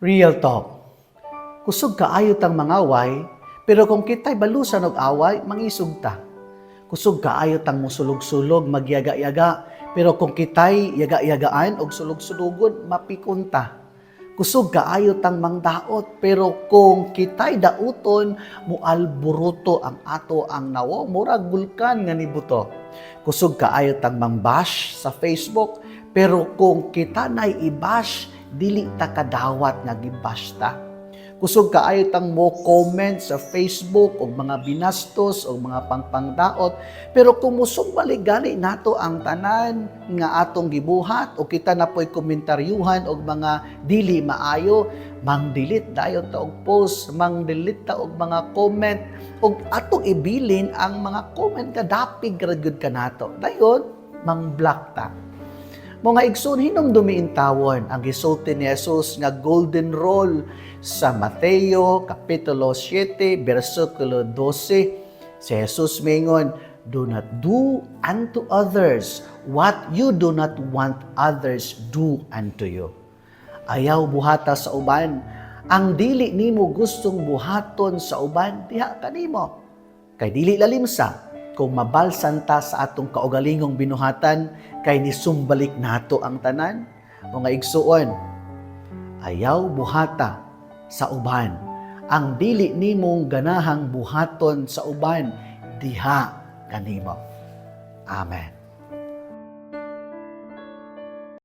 Real talk. Kusog kaayo tang mangaway, pero kung kita'y balusan og away, mangisog ta. Kusog kaayo tang musulog-sulog, magyaga-yaga, pero kung kita'y yaga-yagaan og sulog-sulugon, mapikon ta. Kusog kaayo tang mangdaot, pero kung kita'y dauton, mualburuto ang ato ang nawo, murag bulkan nga nibuto. Kusog kaayo tang mangbash sa Facebook, pero kung kita na'y i-bash, dili ta kadawat nga gi-bash ta. Kusog kaayo tang mo comment sa Facebook og mga binastos og mga pangpangdaot, pero kung musumbalik gani nato ang tanan nga atong gibuhat o kita na po'y komentaryuhan og mga dili maayo, mang-delete dayon ta og post, mang-delete ta og mga comment og atong ibilin ang mga comment nga dapig ra gyud kanato. Dayon mang-block ta. Mga igsoon, hinumdumi in tawon ang gisulti ni Jesus nga golden rule sa Mateo Kapitulo 7, versikulo 12. Si Jesus mingon, "Do not do unto others what you do not want others do unto you." Ayaw buhata sa uban. Ang dili nimo gustong buhaton sa uban, diha kanimo. Kay dili lalimsa kung mabalsan ta sa atong kaugalingong binuhatan, kay nisumbalik nato ang tanan. Mga igsuon, ayaw buhata sa uban. Ang dili nimong ganahang buhaton sa uban, diha kanimo. Amen.